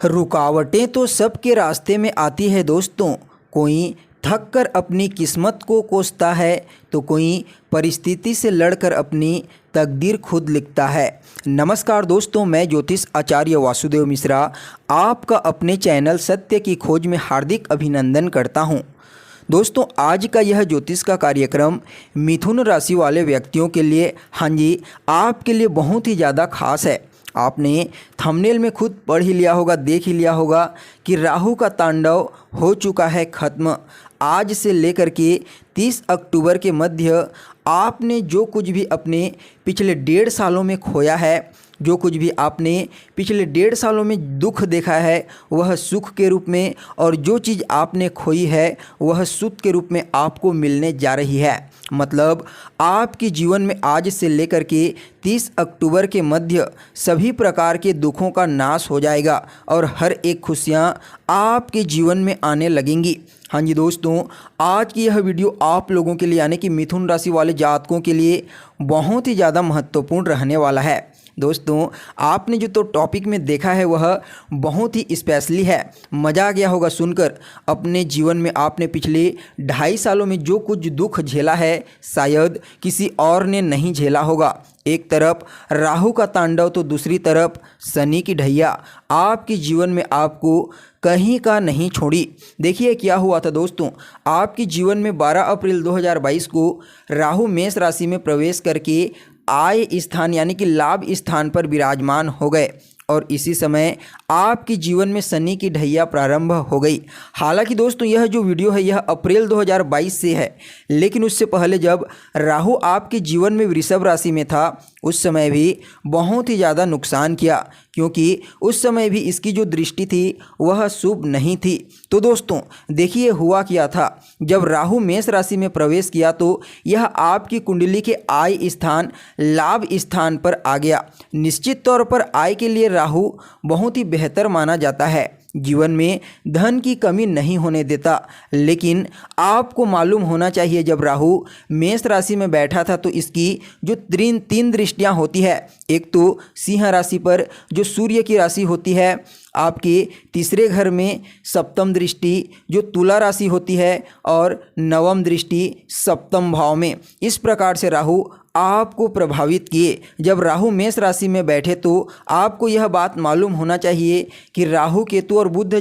रुकावटें तो सबके रास्ते में आती है दोस्तों। कोई थक कर अपनी किस्मत को कोसता है तो कोई परिस्थिति से लड़कर अपनी तकदीर खुद लिखता है। नमस्कार दोस्तों, मैं ज्योतिष आचार्य वासुदेव मिश्रा आपका अपने चैनल सत्य की खोज में हार्दिक अभिनंदन करता हूं। दोस्तों, आज का यह ज्योतिष का कार्यक्रम मिथुन राशि वाले व्यक्तियों के लिए, हाँ जी, आपके लिए बहुत ही ज़्यादा खास है। आपने थंबनेल में खुद पढ़ ही लिया होगा, देख ही लिया होगा कि राहु का तांडव हो चुका है खत्म। आज से लेकर के 30 अक्टूबर के मध्य आपने जो कुछ भी अपने पिछले 1.5 सालों में खोया है, जो कुछ भी आपने पिछले 1.5 सालों में दुख देखा है, वह सुख के रूप में, और जो चीज़ आपने खोई है वह सुख के रूप में आपको मिलने जा रही है। मतलब आपके जीवन में आज से लेकर के 30 अक्टूबर के मध्य सभी प्रकार के दुखों का नाश हो जाएगा और हर एक खुशियाँ आपके जीवन में आने लगेंगी। हाँ जी दोस्तों, आज की यह वीडियो आप लोगों के लिए, यानी कि मिथुन राशि वाले जातकों के लिए बहुत ही ज़्यादा महत्वपूर्ण रहने वाला है। दोस्तों, आपने जो तो टॉपिक में देखा है वह बहुत ही स्पेशली है। मज़ा आ गया होगा सुनकर। अपने जीवन में आपने पिछले 2.5 सालों में जो कुछ दुख झेला है, शायद किसी और ने नहीं झेला होगा। एक तरफ राहु का तांडव तो दूसरी तरफ शनि की ढैया आपके जीवन में आपको कहीं का नहीं छोड़ी। देखिए क्या हुआ था दोस्तों। आपके जीवन में 12 अप्रैल 2022 को राहु मेष राशि में प्रवेश करके आय स्थान यानी कि लाभ स्थान पर विराजमान हो गए और इसी समय आपके जीवन में शनि की ढैया प्रारंभ हो गई। हालांकि दोस्तों, यह जो वीडियो है यह अप्रैल 2022 से है, लेकिन उससे पहले जब राहु आपके जीवन में वृषभ राशि में था उस समय भी बहुत ही ज़्यादा नुकसान किया, क्योंकि उस समय भी इसकी जो दृष्टि थी वह शुभ नहीं थी। तो दोस्तों देखिए हुआ क्या था। जब राहु मेष राशि में प्रवेश किया तो यह आपकी कुंडली के आय स्थान, लाभ स्थान पर आ गया। निश्चित तौर पर आय के लिए राहु बहुत ही बेहतर माना जाता है, जीवन में धन की कमी नहीं होने देता। लेकिन आपको मालूम होना चाहिए, जब राहु मेष राशि में बैठा था तो इसकी जो तीन दृष्टियां होती है। एक तो सिंह राशि पर जो सूर्य की राशि होती है, आपके तीसरे घर में सप्तम दृष्टि जो तुला राशि होती है, और नवम दृष्टि सप्तम भाव में। इस प्रकार से राहु आपको प्रभावित किए। जब राहु मेष राशि में बैठे तो आपको यह बात मालूम होना चाहिए कि राहु केतु और बुध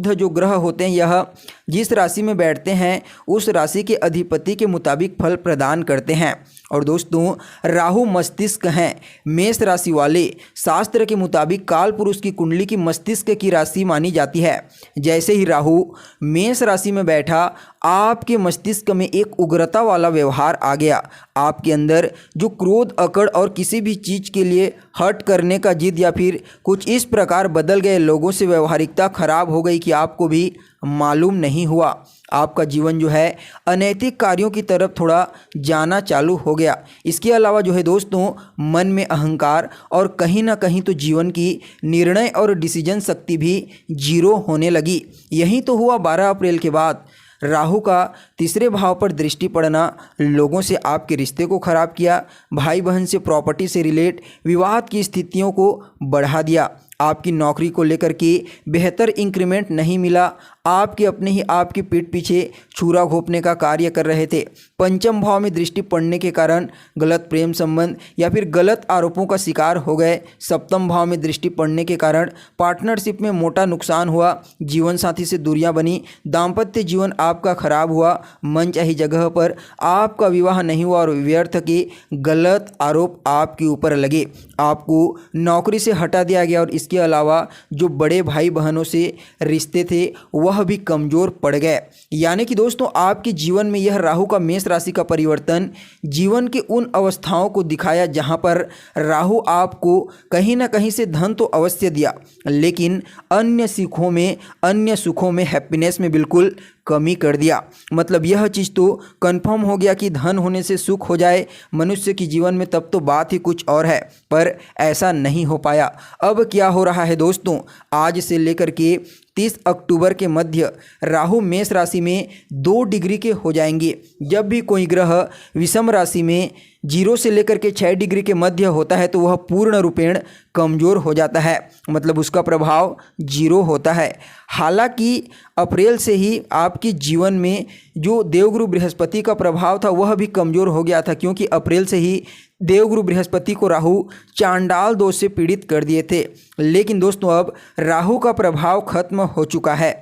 जो ग्रह होते हैं, यह जिस राशि में बैठते हैं उस राशि के अधिपति के मुताबिक फल प्रदान करते हैं। और दोस्तों, राहु मस्तिष्क हैं। मेष राशि वाले शास्त्र के मुताबिक काल पुरुष की कुंडली की मस्तिष्क की राशि मानी जाती है। जैसे ही राहु मेष राशि में बैठा, आपके मस्तिष्क में एक उग्रता वाला व्यवहार आ गया। आपके अंदर जो क्रोध, अकड़ और किसी भी चीज़ के लिए हट करने का जिद या फिर कुछ इस प्रकार बदल गए, लोगों से व्यवहारिकता खराब हो गई कि आपको भी मालूम नहीं हुआ। आपका जीवन जो है अनैतिक कार्यों की तरफ थोड़ा जाना चालू हो गया। इसके अलावा जो है दोस्तों, मन में अहंकार और कहीं ना कहीं तो जीवन की निर्णय और डिसीजन शक्ति भी जीरो होने लगी। यही तो हुआ 12 अप्रैल के बाद। राहु का तीसरे भाव पर दृष्टि पड़ना लोगों से आपके रिश्ते को खराब किया, भाई बहन से, प्रॉपर्टी से रिलेट विवाद की स्थितियों को बढ़ा दिया। आपकी नौकरी को लेकर के बेहतर इंक्रीमेंट नहीं मिला। आपके अपने ही आपकी पीठ पीछे छुरा घोंपने का कार्य कर रहे थे। पंचम भाव में दृष्टि पड़ने के कारण गलत प्रेम संबंध या फिर गलत आरोपों का शिकार हो गए। सप्तम भाव में दृष्टि पड़ने के कारण पार्टनरशिप में मोटा नुकसान हुआ। जीवन साथी से दूरियां बनी। दाम्पत्य जीवन आपका खराब हुआ। मनचाही जगह पर आपका विवाह नहीं हुआ और व्यर्थ के गलत आरोप आपके ऊपर लगे। आपको नौकरी से हटा दिया गया और इसके अलावा जो बड़े भाई बहनों से रिश्ते थे वह भी कमज़ोर पड़ गए। यानी कि दोस्तों, आपके जीवन में यह राहु का मेष राशि का परिवर्तन जीवन के उन अवस्थाओं को दिखाया जहां पर राहु आपको कहीं ना कहीं से धन तो अवश्य दिया, लेकिन अन्य सुखों में हैप्पीनेस में बिल्कुल कमी कर दिया। मतलब यह चीज़ तो कंफर्म हो गया कि धन होने से सुख हो जाए मनुष्य के जीवन में, तब तो बात ही कुछ और है, पर ऐसा नहीं हो पाया। अब क्या हो रहा है दोस्तों, आज से लेकर के 30 अक्टूबर के मध्य राहु मेष राशि में 2 डिग्री के हो जाएंगे। जब भी कोई ग्रह विषम राशि में 0 से लेकर के 6 डिग्री के मध्य होता है तो वह पूर्ण रूपेण कमज़ोर हो जाता है, मतलब उसका प्रभाव 0 होता है। हालांकि अप्रैल से ही आपके जीवन में जो देवगुरु बृहस्पति का प्रभाव था वह भी कमज़ोर हो गया था, क्योंकि अप्रैल से ही देवगुरु बृहस्पति को राहु चांडाल दोष से पीड़ित कर दिए थे। लेकिन दोस्तों अब राहु का प्रभाव खत्म हो चुका है।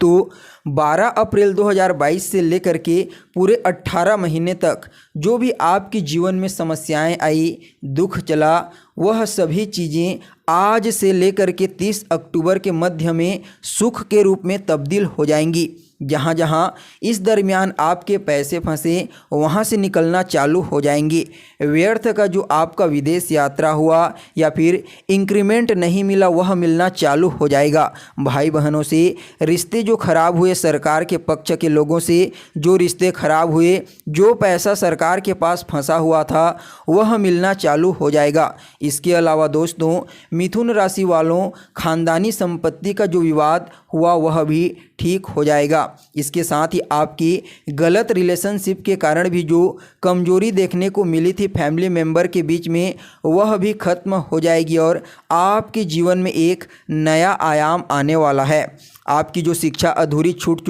तो 12 अप्रैल 2022 से लेकर के पूरे 18 महीने तक जो भी आपके जीवन में समस्याएं आई, दुख चला, वह सभी चीज़ें आज से लेकर के 30 अक्टूबर के मध्य में सुख के रूप में तब्दील हो जाएंगी। जहाँ जहाँ इस दरमियान आपके पैसे फंसे वहाँ से निकलना चालू हो जाएंगे। व्यर्थ का जो आपका विदेश यात्रा हुआ या फिर इंक्रीमेंट नहीं मिला वह मिलना चालू हो जाएगा। भाई बहनों से रिश्ते जो खराब हुए, सरकार के पक्ष के लोगों से जो रिश्ते खराब हुए, जो पैसा सरकार के पास फंसा हुआ था वह मिलना चालू हो जाएगा। इसके अलावा दोस्तों मिथुन राशि वालों, खानदानी संपत्ति का जो विवाद हुआ वह भी ठीक हो जाएगा। इसके साथ ही आपकी गलत रिलेशनशिप के कारण भी जो कमजोरी देखने को मिली थी फैमिली मेंबर के बीच में वह भी खत्म हो जाएगी और आपके जीवन में एक नया आयाम आने वाला है। आपकी जो शिक्षा अधूरी छूट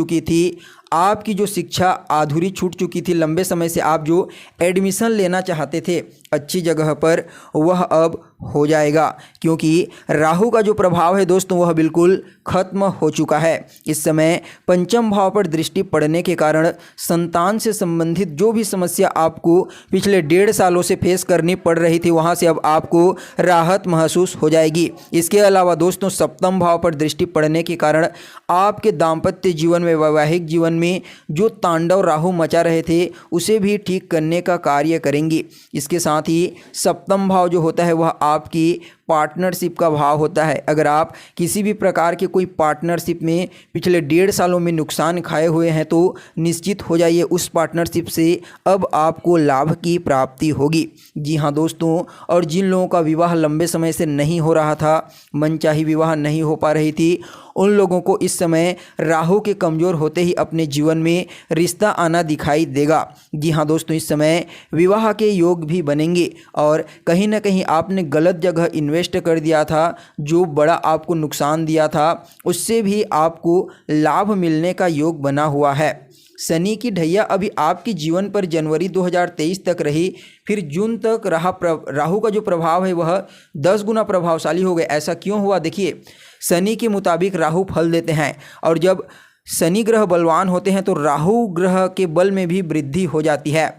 चुकी थी, लंबे समय से आप जो एडमिशन लेना चाहते थे अच्छी जगह पर, वह अब हो जाएगा, क्योंकि राहु का जो प्रभाव है दोस्तों वह बिल्कुल खत्म हो चुका है। इस समय पंचम भाव पर दृष्टि पड़ने के कारण संतान से संबंधित जो भी समस्या आपको पिछले 1.5 सालों से फेस करनी पड़ रही थी वहां से अब आपको राहत महसूस हो जाएगी। इसके अलावा दोस्तों सप्तम भाव पर दृष्टि पड़ने के कारण आपके दाम्पत्य जीवन में, वैवाहिक जीवन में जो तांडव राहु मचा रहे थे उसे भी ठीक करने का कार्य करेंगे। इसके साथ ही सप्तम भाव जो होता है वह आपकी पार्टनरशिप का भाव होता है। अगर आप किसी भी प्रकार के कोई पार्टनरशिप में पिछले 1.5 सालों में नुकसान खाए हुए हैं तो निश्चित हो जाइए उस पार्टनरशिप से अब आपको लाभ की प्राप्ति होगी। जी हाँ दोस्तों, और जिन लोगों का विवाह लंबे समय से नहीं हो रहा था, मनचाही विवाह नहीं हो पा रही थी, उन लोगों को इस समय राहु के कमज़ोर होते ही अपने जीवन में रिश्ता आना दिखाई देगा। जी हाँ दोस्तों, इस समय विवाह के योग भी बनेंगे और कहीं ना कहीं आपने गलत जगह इन्वेस्ट कर दिया था, जो बड़ा आपको नुकसान दिया था, उससे भी आपको लाभ मिलने का योग बना हुआ है। शनि की ढैया अभी आपके जीवन पर जनवरी 2023 तक रही, फिर जून तक राहु का जो प्रभाव है वह 10 गुना प्रभावशाली हो गया। ऐसा क्यों हुआ? देखिए, शनि के मुताबिक राहु फल देते हैं और जब शनि ग्रह बलवान होते हैं तो राहु ग्रह के बल में भी वृद्धि हो जाती है।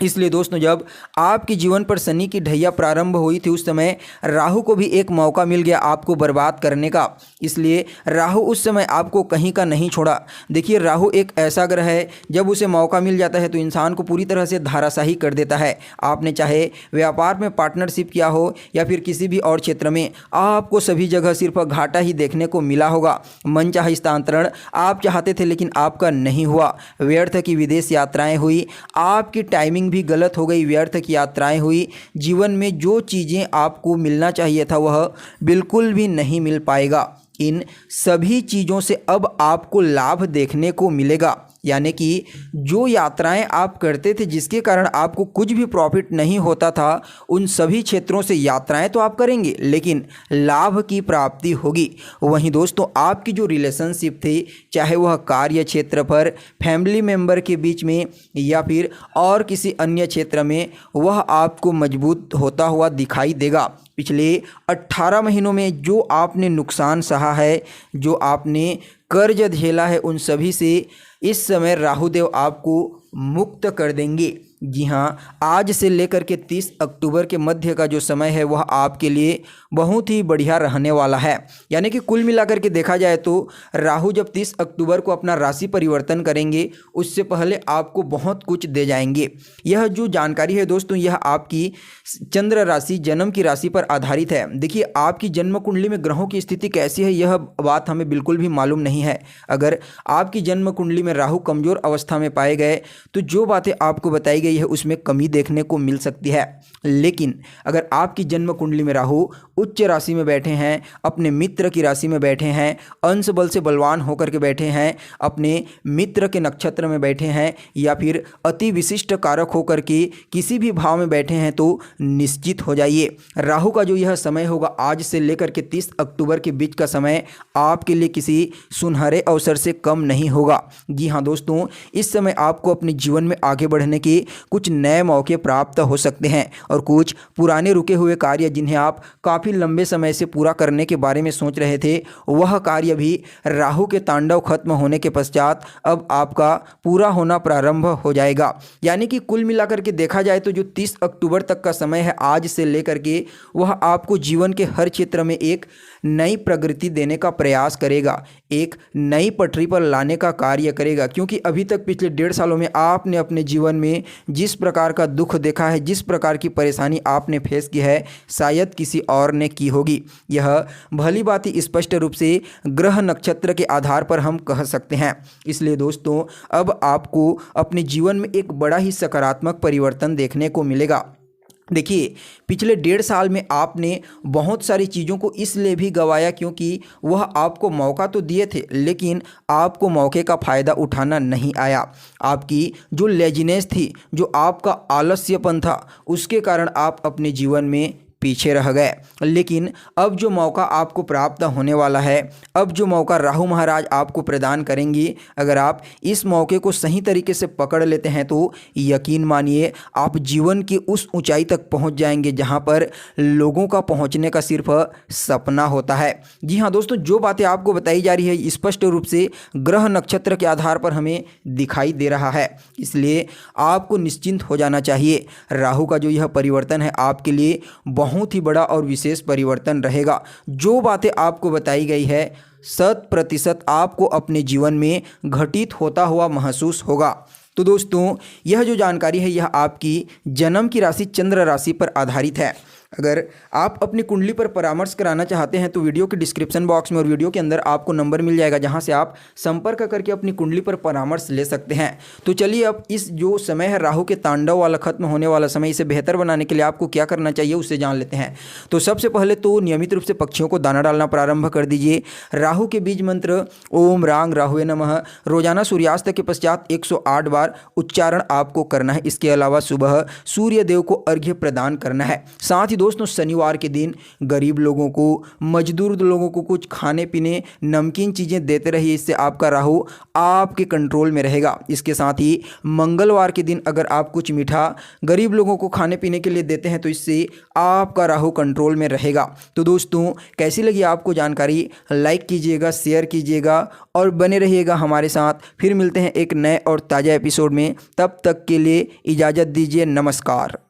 इसलिए दोस्तों जब आपके जीवन पर शनि की ढैया प्रारंभ हुई थी उस समय राहु को भी एक मौका मिल गया आपको बर्बाद करने का। इसलिए राहु उस समय आपको कहीं का नहीं छोड़ा। देखिए, राहु एक ऐसा ग्रह है, जब उसे मौका मिल जाता है तो इंसान को पूरी तरह से धराशाही कर देता है। आपने चाहे व्यापार में पार्टनरशिप किया हो या फिर किसी भी और क्षेत्र में, आपको सभी जगह सिर्फ घाटा ही देखने को मिला होगा। मनचाहा स्थानांतरण आप चाहते थे लेकिन आपका नहीं हुआ। व्यर्थ की विदेश यात्राएं हुई, आपकी टाइमिंग भी गलत हो गई, व्यर्थ की यात्राएं हुई। जीवन में जो चीज़ें आपको मिलना चाहिए था वह बिल्कुल भी नहीं मिल पाएगा। इन सभी चीज़ों से अब आपको लाभ देखने को मिलेगा। यानी कि जो यात्राएं आप करते थे जिसके कारण आपको कुछ भी प्रॉफिट नहीं होता था, उन सभी क्षेत्रों से यात्राएं तो आप करेंगे लेकिन लाभ की प्राप्ति होगी। वहीं दोस्तों आपकी जो रिलेशनशिप थी, चाहे वह कार्य क्षेत्र पर, फैमिली मेंबर के बीच में या फिर और किसी अन्य क्षेत्र में, वह आपको मजबूत होता हुआ दिखाई देगा। पिछले 18 महीनों में जो आपने नुकसान सहा है, जो आपने कर्ज झेला है, उन सभी से इस समय राहुदेव आपको मुक्त कर देंगे। जी हाँ, आज से लेकर के 30 अक्टूबर के मध्य का जो समय है वह आपके लिए बहुत ही बढ़िया रहने वाला है। यानी कि कुल मिलाकर के देखा जाए तो राहु जब 30 अक्टूबर को अपना राशि परिवर्तन करेंगे उससे पहले आपको बहुत कुछ दे जाएंगे। यह जो जानकारी है दोस्तों, यह आपकी चंद्र राशि, जन्म की राशि पर आधारित है। देखिए, आपकी जन्म कुंडली में ग्रहों की स्थिति कैसी है यह बात हमें बिल्कुल भी मालूम नहीं है। अगर आपकी जन्म कुंडली में राहु कमज़ोर अवस्था में पाए गए तो जो बातें आपको बताई गई है उसमें कमी देखने को मिल सकती है। लेकिन अगर आपकी जन्म कुंडली में राहु उच्च राशि में बैठे हैं, अपने मित्र की राशि में बैठे हैं, अंश बल से बलवान होकर के बैठे हैं, अपने मित्र के नक्षत्र में बैठे हैं, या फिर अति विशिष्ट कारक होकर के किसी भी भाव में बैठे हैं, तो निश्चित हो जाइए राहु का जो यह समय होगा आज से लेकर के 30 अक्टूबर के बीच का समय आपके लिए किसी सुनहरे अवसर से कम नहीं होगा। जी हाँ दोस्तों, इस समय आपको अपने जीवन में आगे बढ़ने के कुछ नए मौके प्राप्त हो सकते हैं और कुछ पुराने रुके हुए कार्य जिन्हें आप काफ़ी लंबे समय से पूरा करने के बारे में सोच रहे थे, वह कार्य भी राहु के तांडव खत्म होने के पश्चात अब आपका पूरा होना प्रारंभ हो जाएगा। यानी कि कुल मिलाकर के देखा जाए तो जो 30 अक्टूबर तक का समय है आज से लेकर के, वह आपको जीवन के हर क्षेत्र में एक नई प्रगति देने का प्रयास करेगा, एक नई पटरी पर लाने का कार्य करेगा। क्योंकि अभी तक पिछले 1.5 सालों में आपने अपने जीवन में जिस प्रकार का दुख देखा है, जिस प्रकार की परेशानी आपने फेस की है, शायद किसी और ने की होगी। यह भली बात ही स्पष्ट रूप से ग्रह नक्षत्र के आधार पर हम कह सकते हैं। इसलिए दोस्तों, अब आपको अपने जीवन में एक बड़ा ही सकारात्मक परिवर्तन देखने को मिलेगा। देखिए, पिछले 1.5 साल में आपने बहुत सारी चीज़ों को इसलिए भी गंवाया क्योंकि वह आपको मौका तो दिए थे, लेकिन आपको मौके का फ़ायदा उठाना नहीं आया। आपकी जो लेजीनेस थी, जो आपका आलस्यपन था, उसके कारण आप अपने जीवन में पीछे रह गए। लेकिन अब जो मौका आपको प्राप्त होने वाला है, अब जो मौका राहु महाराज आपको प्रदान करेंगे, अगर आप इस मौके को सही तरीके से पकड़ लेते हैं तो यकीन मानिए आप जीवन की उस ऊंचाई तक पहुंच जाएंगे जहां पर लोगों का पहुंचने का सिर्फ सपना होता है। जी हाँ दोस्तों, जो बातें आपको बताई जा रही है स्पष्ट रूप से ग्रह नक्षत्र के आधार पर हमें दिखाई दे रहा है, इसलिए आपको निश्चिंत हो जाना चाहिए। राहु का जो यह परिवर्तन है आपके लिए बहुत ही बड़ा और विशेष परिवर्तन रहेगा। जो बातें आपको बताई गई है 100% आपको अपने जीवन में घटित होता हुआ महसूस होगा। तो दोस्तों, यह जो जानकारी है यह आपकी जन्म की राशि चंद्र राशि पर आधारित है। अगर आप अपनी कुंडली पर परामर्श कराना चाहते हैं तो वीडियो के डिस्क्रिप्शन बॉक्स में और वीडियो के अंदर आपको नंबर मिल जाएगा, जहां से आप संपर्क करके अपनी कुंडली पर परामर्श ले सकते हैं। तो चलिए, अब इस जो समय है राहु के तांडव वाला खत्म होने वाला समय, इसे बेहतर बनाने के लिए आपको क्या करना चाहिए उससे जान लेते हैं। तो सबसे पहले तो नियमित रूप से पक्षियों को दाना डालना प्रारंभ कर दीजिए। राहु के बीज मंत्र ओम रांग राहुवे नमः रोजाना सूर्यास्त के पश्चात 108 बार उच्चारण आपको करना है। इसके अलावा सुबह सूर्य देव को अर्घ्य प्रदान करना है। साथ ही दोस्तों, शनिवार के दिन गरीब लोगों को, मजदूर लोगों को कुछ खाने पीने नमकीन चीज़ें देते रहिए, इससे आपका राहु आपके कंट्रोल में रहेगा। इसके साथ ही मंगलवार के दिन अगर आप कुछ मीठा गरीब लोगों को खाने पीने के लिए देते हैं तो इससे आपका राहु कंट्रोल में रहेगा। तो दोस्तों, कैसी लगी आपको जानकारी? लाइक कीजिएगा, शेयर कीजिएगा और बने रहिएगा हमारे साथ। फिर मिलते हैं एक नए और ताज़ा एपिसोड में, तब तक के लिए इजाज़त दीजिए। नमस्कार।